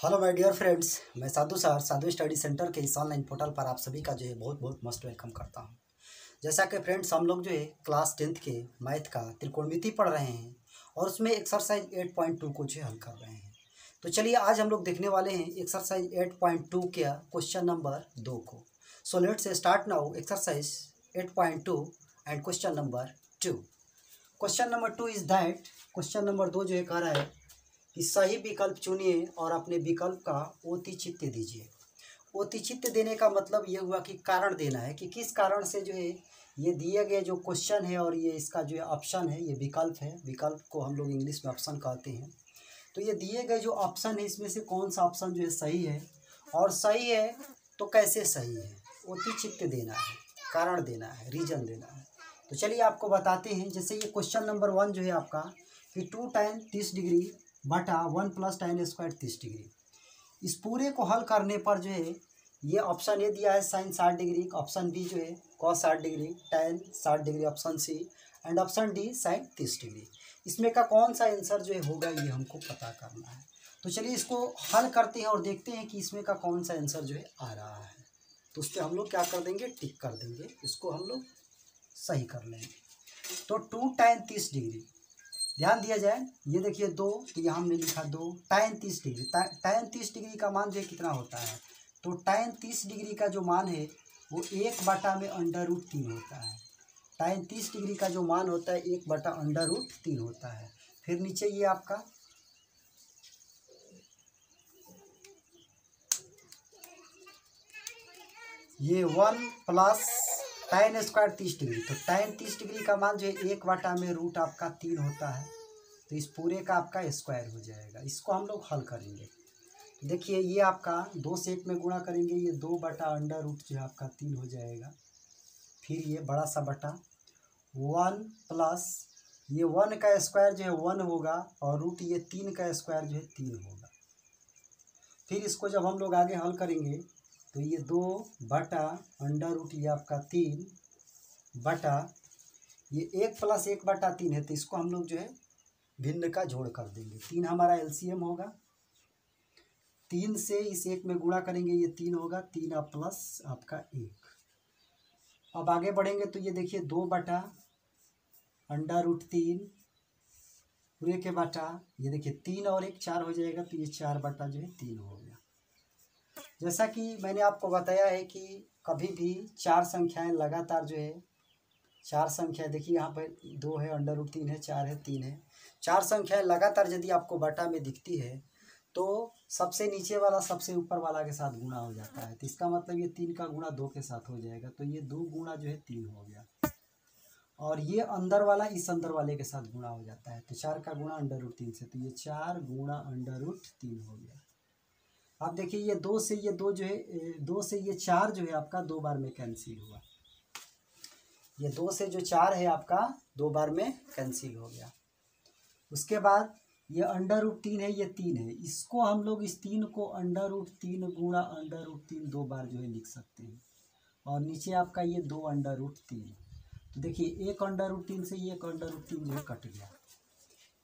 Hello my dear friends, मैं साधु sir साधु study centre के इस ऑनलाइन पोर्टल पर आप सभी का जो है बहुत बहुत मस्ट वेलकम करता हूं। जैसा कि फ्रेंड्स हम लोग जो है क्लास 10th के मैथ का त्रिकोणमिति पढ़ रहे हैं और उसमें एक्सरसाइज 8.2 को जो है हल कर रहे हैं। तो चलिए आज हम लोग देखने वाले हैं एक्सरसाइज 8.2 का क्वेश्चन नंबर 2 को। So let's start now exercise 8.2 and question number 2। Question number 2 is that, question number 2 जो है कह रहा है कि सही विकल्प चुनिए और अपने विकल्प का औचित्य दीजिए। औचित्य देने का मतलब ये हुआ कि कारण देना है कि किस कारण से जो है ये दिए गए जो क्वेश्चन है और ये इसका जो है ऑप्शन है, ये विकल्प है। विकल्प को हम लोग इंग्लिश में ऑप्शन कहते हैं। तो ये दिए गए जो ऑप्शन है इसमें से कौन सा ऑप्शन जो है सही है, और सही है तो कैसे सही है। औचित्य देना है, कारण देना है, रीजन देना है। तो चलिए आपको बताते हैं। जैसे ये क्वेश्चन नंबर 1 जो है आपका कि 2 tan 30 डिग्री बटा 1 + tan स्क्वायर 30 डिग्री, इस पूरे को हल करने पर जो है ये ऑप्शन ए दिया है साइन 60 डिग्री, ऑप्शन बी जो है cos 60 degree, tan 60 degree, option C, and option D sine 30 degree. इसमें का कौन सा आंसर जो है होगा ये हमको पता करना है। तो चलिए इसको हल करते हैं और देखते हैं कि इसमें का कौन सा आंसर जो है आ रहा है। तो उस पर हम लोग क्या कर देंगे, टिक कर देंगे, इसको हम लोग सही कर लेंगे। तो 2 tan 30 डिग्री, ध्यान दिया जाए, ये देखिए 2, तो यहाँ हमने लिखा 2 tan 30 डिग्री। tan 30 डिग्री का मान जो है कितना होता है, तो tan 30 डिग्री का जो मान है वो 1/√3 होता है। tan 30 डिग्री का जो मान होता है 1/√3 होता है। फिर नीचे ये आपका ये 1 + tan स्क्वायर 30 डिग्री, तो tan 30 डिग्री का मान जो है 1/√3 होता है। तो इस पूरे का आपका स्क्वायर हो जाएगा। इसको हम लोग हल करेंगे। देखिए ये आपका 2 से 1 में गुणा करेंगे, ये 2/√3 जो है आपका 3 हो जाएगा। फिर ये बड़ा सा बटा 1 प्लस ये 1 का स्क्वायर जो है 1 होगा, और रूट ये 3 का स्क्वायर जो है 3 होगा। फिर इसको जब हम लोग आगे हल करेंगे तो ये 2/√, ये आपका 3 बटा ये 1 + 1/3 है, तो इसको हम लोग जो है भिन्न का जोड़ कर देंगे। 3 हमारा एलसीएम होगा, 3 से इस 1 में गुणा करेंगे, ये 3 होगा, 3 प्लस आपका 1। अब आगे बढ़ेंगे तो ये देखिए 2/√3 पूरे के बटा ये देखिए 3 और 1 4 हो जाएगा, तो ये 4/3 हो गया। जैसा कि मैंने आपको बताया है कि कभी भी 4 संख्याएं लगातार जो है 4 संख्या, देखिए यहाँ पर 2 है, √3 है, 4 है, 3 है, 4 संख्याएं लगातार यदि आपको बटा में दिखती है तो सबसे नीचे वाला सबसे ऊपर वाला के साथ गुणा हो जाता है। तो इसका मतलब ये 3 का गुणा 2 के साथ हो जाएगा, तो ये 2 गुणा जो है 3 हो गया, और ये अंदर वाला इस अंदर वाले के साथ गुणा हो जाता है। तो 4 का गुणा √3 से, तो ये 4 गुणा √3 हो गया। अब देखिए ये 2 से ये 2 जो है 2 से ये 4 जो है आपका 2 बार में कैंसिल हुआ। ये 2 से जो 4 है आपका 2 बार में कैंसिल हो गया। उसके बाद ये √3 है, ये 3 है, इसको हम लोग इस 3 को √3 गुणा √3 2 बार जो है लिख सकते हैं। और नीचे आपका ये 2 √3, तो देखिए 1 √3 से ये 1 √3 जो है कट गया,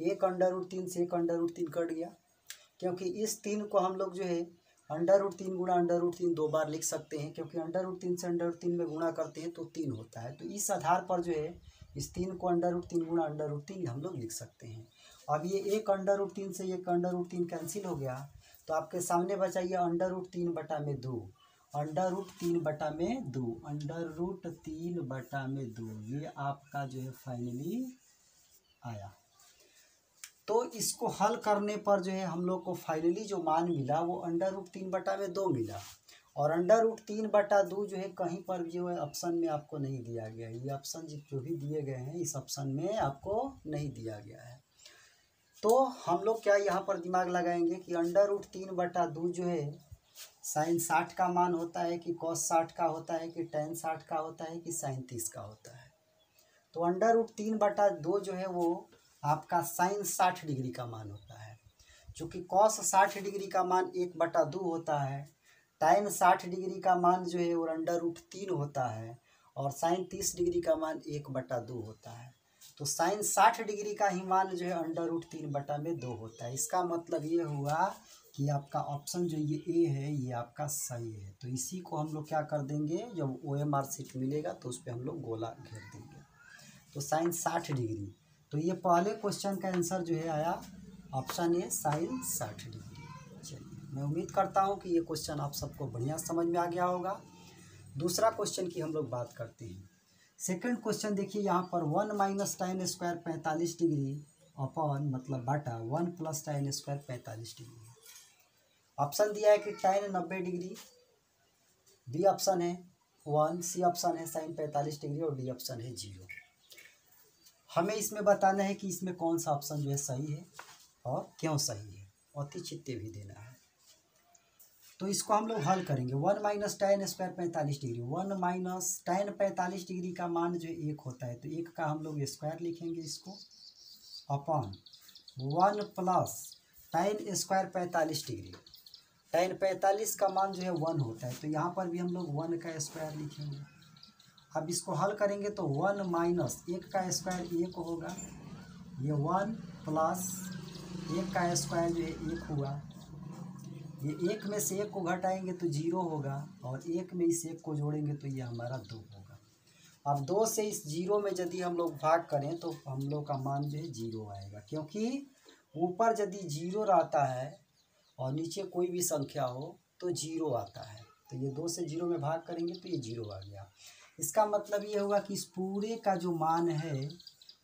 1 √3 से 1 √3 कट गया, क्योंकि इस 3 को हम लोग जो है √3 गुणा √3 2 बार लिख सकते हैं, क्योंकि √3 से √3 में गुणा करते हैं तो 3 होता है। तो इस आधार पर जो है इस 3 को √3 गुणा √3 हम लोग लिख सकते हैं। अब ये 1 √3 से 1 √3 कैंसिल हो गया, तो आपके सामने बचा ये √3/2, √3/2 ये आपका जो है फाइनली आया। तो इसको हल करने पर जो है हम लोग को फाइनली जो मान मिला वो √3/2 मिला, और √3/2 जो है कहीं पर भी जो है ऑप्शन में आपको नहीं दिया गया है। ये ऑप्शन जो भी दिए गए हैं इस ऑप्शन में आपको नहीं दिया गया है। तो हम लोग क्या यहाँ पर दिमाग लगाएंगे कि √3/2 जो है साइन 60 का मान होता है कि कॉस 60 का होता है कि tan 60 का होता है कि साइन 30 का होता है। तो √3/2 जो है वो आपका साइन 60 डिग्री का मान होता है, चूँकि कॉस 60 डिग्री का मान 1/2 होता है, tan 60 डिग्री का मान जो है वो √3 होता है, और साइन 30 डिग्री का मान 1/2 होता है। तो साइन 60 डिग्री का ही मान जो है √3/2 होता है। इसका मतलब ये हुआ कि आपका ऑप्शन जो ये ए है ये आपका सही है। तो इसी को हम लोग क्या कर देंगे, जब OMR शीट मिलेगा तो उस पर हम लोग गोला घेर देंगे। तो साइन 60 डिग्री, तो ये पहले क्वेश्चन का आंसर जो है आया ऑप्शन ए साइन 60 डिग्री। चलिए, मैं उम्मीद करता हूँ कि ये क्वेश्चन आप सबको बढ़िया समझ में आ गया होगा। दूसरा क्वेश्चन की हम लोग बात करते हैं। सेकंड क्वेश्चन देखिए यहाँ पर 1 - tan² 45 डिग्री अपॉन मतलब बाटा 1 + tan² 45 डिग्री। ऑप्शन दिया है कि tan 90 डिग्री, बी ऑप्शन है 1, सी ऑप्शन है साइन 45 डिग्री और डी ऑप्शन है 0। हमें इसमें बताना है कि इसमें कौन सा ऑप्शन जो है सही है और क्यों सही है, अति चित्ते भी देना है। तो इसको हम लोग हल करेंगे। 1 - tan² 45 डिग्री, 1 - tan 45 डिग्री का मान जो है 1 होता है, तो 1 का हम लोग स्क्वायर लिखेंगे इसको, अपॉन 1 + tan² 45 डिग्री। tan 45 का मान जो है 1 होता है, तो यहाँ पर भी हम लोग 1 का स्क्वायर लिखेंगे। अब इसको हल करेंगे तो 1 - 1 का स्क्वायर 1 होगा, ये 1 + 1 का स्क्वायर जो है 1 हुआ। ये 1 में से 1 को घटाएंगे तो 0 होगा, और 1 में इस 1 को जोड़ेंगे तो ये हमारा 2 होगा। अब 2 से इस 0 में यदि हम लोग भाग करें तो हम लोग का मान जो है 0 आएगा, क्योंकि ऊपर यदि 0 रहता है और नीचे कोई भी संख्या हो तो 0 आता है। तो ये 2 से 0 में भाग करेंगे तो ये 0 आ गया। इसका मतलब ये हुआ कि इस पूरे का जो मान है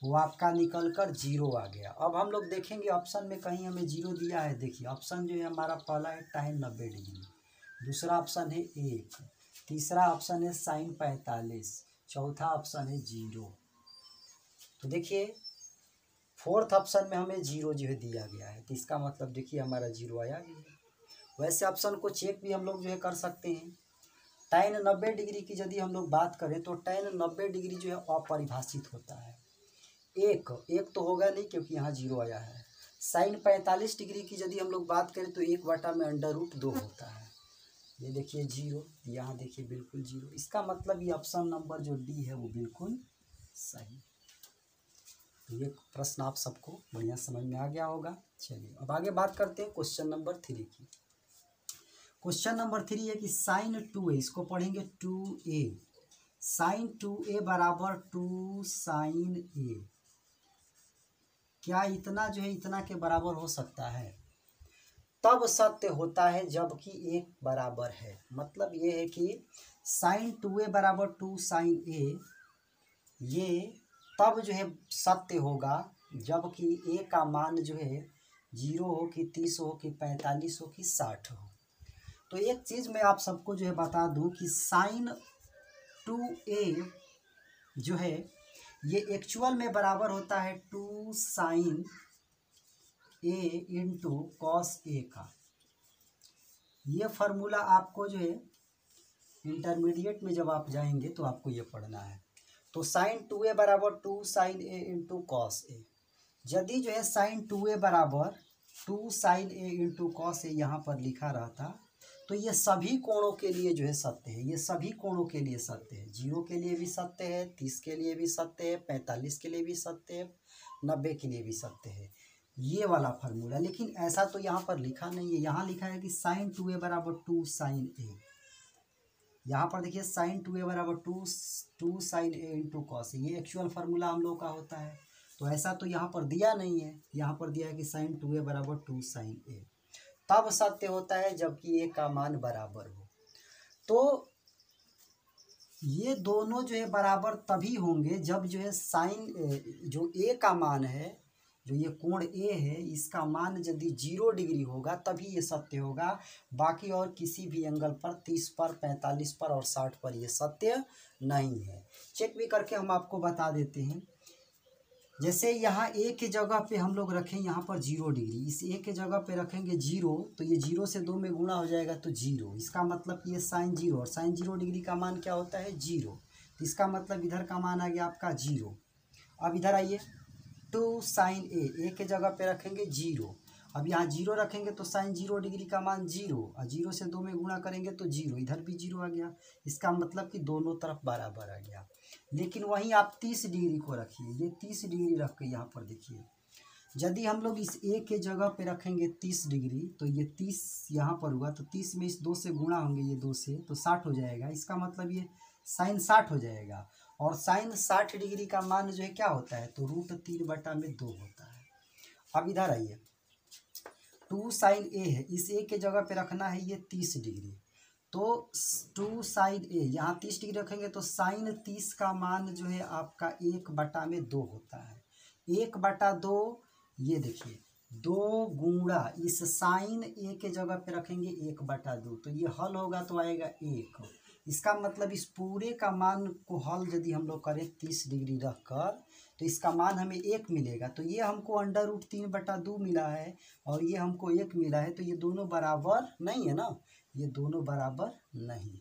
वो आपका निकल कर 0 आ गया। अब हम लोग देखेंगे ऑप्शन में कहीं हमें 0 दिया है। देखिए ऑप्शन जो है हमारा पहला है tan 90 डिग्री, दूसरा ऑप्शन है 1, तीसरा ऑप्शन है साइन 45, चौथा ऑप्शन है 0। तो देखिए फोर्थ ऑप्शन में हमें 0 जो है दिया गया है, तो इसका मतलब देखिए हमारा 0 आया गया। वैसे ऑप्शन को चेक भी हम लोग जो है कर सकते हैं। tan 90 डिग्री की यदि हम लोग बात करें तो tan 90 डिग्री जो है अपरिभाषित होता है। एक तो होगा नहीं क्योंकि यहाँ 0 आया है। साइन 45 डिग्री की यदि हम लोग बात करें तो 1/√2 होता है। ये देखिए 0, यहाँ देखिए बिल्कुल 0। इसका मतलब ये ऑप्शन नंबर जो डी है वो बिल्कुल सही। तो ये प्रश्न आप सबको बढ़िया समझ में आ गया होगा। चलिए अब आगे बात करते हैं क्वेश्चन नंबर 3 की। क्वेश्चन नंबर 3 है कि साइन 2a, इसको पढ़ेंगे 2a, sign 2a = 2 sin a। क्या इतना जो है इतना के बराबर हो सकता है? तब सत्य होता है जबकि एक बराबर है। मतलब ये है कि साइन 2a = 2 sin a, ये तब जो है सत्य होगा जबकि a का मान जो है 0 हो कि 30 हो कि 45 हो कि 60 हो। तो एक चीज़ मैं आप सबको जो है बता दूं कि साइन 2a जो है ये एक्चुअल में बराबर होता है 2 sin a × cos a का। ये फार्मूला आपको जो है इंटरमीडिएट में जब आप जाएंगे तो आपको ये पढ़ना है। तो sign 2a = 2 sin a × cos a। यदि जो है sign 2a = 2 sin a × cos a यहाँ पर लिखा रहता तो ये सभी कोणों के लिए जो है सत्य है। ये सभी कोणों के लिए सत्य है। 0 के लिए भी सत्य है, 30 के लिए भी सत्य है, 45 के लिए भी सत्य है, 90 के लिए भी सत्य है, ये वाला फार्मूला। लेकिन ऐसा तो यहाँ पर लिखा नहीं है। यहाँ लिखा है कि साइन 2a = 2 sin a। यहाँ पर देखिए sine 2a = 2 sin a × cos a, ये एक्चुअल फार्मूला हम लोग का होता है। तो ऐसा तो यहाँ पर दिया नहीं है। यहाँ पर दिया है कि साइन 2a = 2 sin a। तब सत्य होता है जबकि a का मान बराबर हो। तो ये दोनों जो है बराबर तभी होंगे जब जो है साइन जो a का मान है, जो ये कोण a है, इसका मान यदि 0 डिग्री होगा तभी ये सत्य होगा। बाकी और किसी भी एंगल पर 30 पर, 45 पर और 60 पर ये सत्य नहीं है। चेक भी करके हम आपको बता देते हैं। जैसे यहाँ a के जगह पे हम लोग रखें यहाँ पर 0 डिग्री, इस a के जगह पे रखेंगे 0, तो ये 0 से 2 में गुणा हो जाएगा तो 0। इसका मतलब कि ये साइन 0, और साइन 0 डिग्री का मान क्या होता है 0। तो इसका मतलब इधर का मान आ गया आपका 0। अब इधर आइए 2 sin a के जगह पे रखेंगे 0। अब यहाँ 0 रखेंगे तो साइन 0 डिग्री का मान 0, और 0 से 2 में गुणा करेंगे तो 0, इधर भी 0 आ गया। इसका मतलब कि दोनों तरफ बराबर आ गया। लेकिन वहीं आप 30 डिग्री को रखिए, ये 30 डिग्री रख के यहाँ पर देखिए, यदि हम लोग इस ए के जगह पे रखेंगे 30 डिग्री तो ये 30 यहाँ पर हुआ, तो 30 में इस 2 से गुणा होंगे, ये 2 से, तो 60 हो जाएगा। इसका मतलब ये साइन 60 हो जाएगा। और साइन 60 डिग्री का मान जो है क्या होता है, तो √3/2 होता है। अब इधर आइए, 2 साइन ए है, इस ए के जगह पे रखना है ये 30 डिग्री, तो 2 साइन ए, यहाँ 30 डिग्री रखेंगे तो साइन 30 का मान जो है आपका 1/2 होता है। 1/2, ये देखिए 2 गुणा इस साइन ए के जगह पे रखेंगे 1/2, तो ये हल होगा तो आएगा 1। इसका मतलब इस पूरे का मान को हल यदि हम लोग करें 30 डिग्री रख कर, तो इसका मान हमें 1 मिलेगा। तो ये हमको √3/2 मिला है और ये हमको 1 मिला है, तो ये दोनों बराबर नहीं है ना, ये दोनों बराबर नहीं।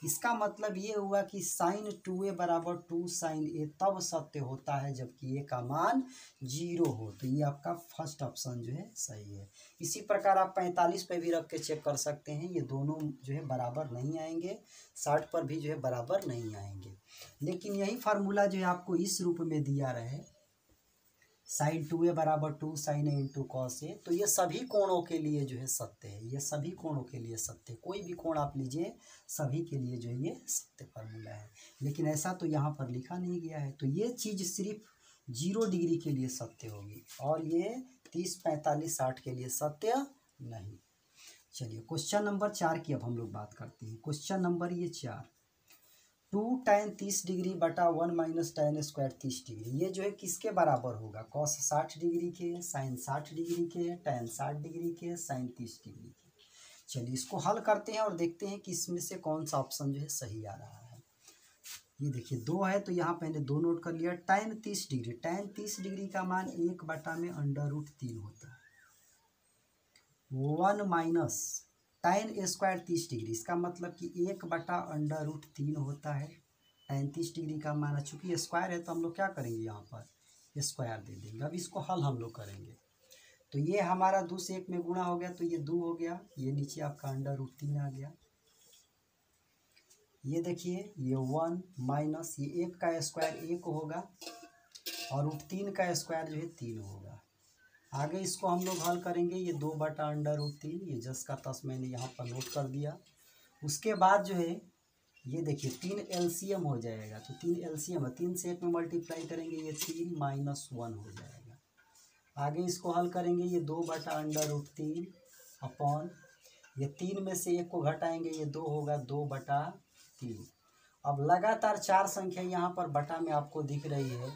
इसका मतलब ये हुआ कि साइन 2a = 2 साइन ए तब सत्य होता है जबकि ए का मान 0 हो। तो ये आपका फर्स्ट ऑप्शन जो है सही है। इसी प्रकार आप 45 पे भी रख के चेक कर सकते हैं, ये दोनों जो है बराबर नहीं आएंगे, 60 पर भी जो है बराबर नहीं आएंगे। लेकिन यही फार्मूला जो है आपको इस रूप में दिया रहे, साइन 2a = 2 साइन ए × cos ए, तो ये सभी कोणों के लिए जो है सत्य है, ये सभी कोणों के लिए सत्य है। कोई भी कोण आप लीजिए, सभी के लिए जो है ये सत्य फार्मूला है। लेकिन ऐसा तो यहाँ पर लिखा नहीं गया है, तो ये चीज़ सिर्फ 0 डिग्री के लिए सत्य होगी और ये 30, 45, 60 के लिए सत्य नहीं। चलिए क्वेश्चन नंबर 4 की अब हम लोग बात करते हैं। क्वेश्चन नंबर ये 4, 2 tan 30 डिग्री बटा 1 - tan² 30 डिग्री, ये जो है किसके बराबर होगा, cos 60 डिग्री के, साइन 60 डिग्री के, tan 60 डिग्री के, साइन 30 डिग्री के। चलिए इसको हल करते हैं और देखते हैं कि इसमें से कौन सा ऑप्शन जो है सही आ रहा है। ये देखिए 2 है तो यहाँ मैंने 2 नोट कर लिया। tan 30 डिग्री, tan 30 डिग्री का मान 1/√3 होता है। 1 - tan² 30 डिग्री, इसका मतलब कि 1/√3 होता है। tan 30 डिग्री का मान, चूंकि स्क्वायर है तो हम लोग क्या करेंगे, यहाँ पर स्क्वायर दे देंगे। अब इसको हल हम लोग करेंगे तो ये हमारा 2 से 1 में गुणा हो गया, तो ये 2 हो गया, ये नीचे आपका √3 आ गया। ये देखिए ये 1 माइनस ये 1 का स्क्वायर 1 होगा और √3 का स्क्वायर जो है 3 होगा। आगे इसको हम लोग हल करेंगे, ये 2/√3, ये जस का तस मैंने यहाँ पर नोट कर दिया। उसके बाद जो है ये देखिए 3 LCM हो जाएगा, तो 3 LCM है, 3 से 1 में मल्टीप्लाई करेंगे, ये 3 - 1 हो जाएगा। आगे इसको हल करेंगे, ये 2/√3 अपॉन, ये 3 में से 1 को घटाएंगे, ये 2 होगा 2/3। अब लगातार 4 संख्या यहाँ पर बटा में आपको दिख रही है,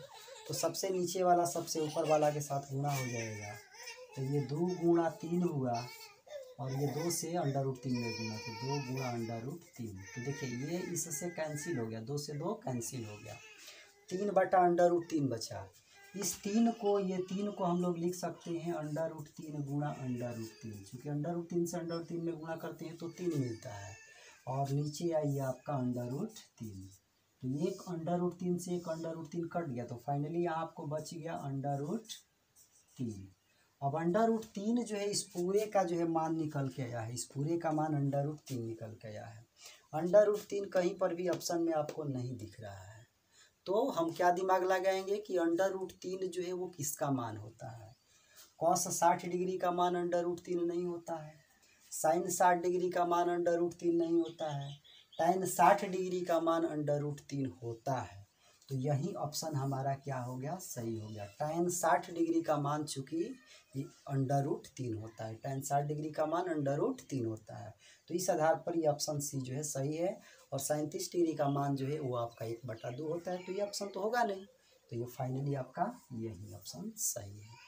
तो सबसे नीचे वाला सबसे ऊपर वाला के साथ गुणा हो जाएगा, तो ये 2 × 3 हुआ और ये 2 से √3 में गुणा, तो 2 × √3। तो देखिए ये इससे कैंसिल हो गया, 2 से 2 कैंसिल हो गया, 3/√3 बचा। इस 3 को, ये 3 को हम लोग लिख सकते हैं √3 × √3, क्योंकि √3 से √3 में गुणा करते हैं तो 3 मिलता है और नीचे आइए आपका √3, तो एक √3 से एक √3 कट गया, तो फाइनली यहाँ आपको बच गया √3। अब √3 जो है इस पूरे का जो है मान निकल के आया है, इस पूरे का मान √3 निकल के आया है। √3 कहीं पर भी ऑप्शन में आपको नहीं दिख रहा है, तो हम क्या दिमाग लगाएंगे कि √3 जो है वो किसका मान होता है। cos 60 डिग्री का मान √3 नहीं होता है, साइन 60 डिग्री का मान √3 नहीं होता है, tan 60 डिग्री का मान √3 होता है। तो यही ऑप्शन हमारा क्या हो गया, सही हो गया। tan 60 डिग्री का मान चूंकि √3 होता है, tan 60 डिग्री का मान √3 होता है, तो इस आधार पर ये ऑप्शन सी जो है सही है। और साइन 30 डिग्री का मान जो है वो आपका 1/2 होता है, तो ये ऑप्शन तो होगा नहीं, तो ये फाइनली आपका यही ऑप्शन सही है।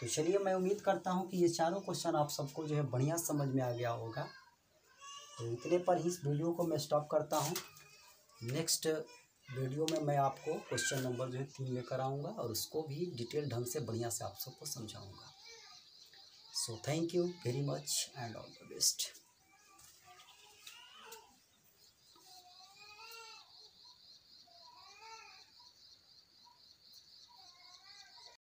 तो चलिए मैं उम्मीद करता हूँ कि ये चारों क्वेश्चन आप सबको जो है बढ़िया समझ में आ गया होगा। तो इतने पर ही इस वीडियो को मैं स्टॉप करता हूँ। नेक्स्ट वीडियो में मैं आपको क्वेश्चन नंबर जो है 3 लेकर आऊँगा और उसको भी डिटेल ढंग से बढ़िया से आप सबको समझाऊँगा। So thank you very much and all the best.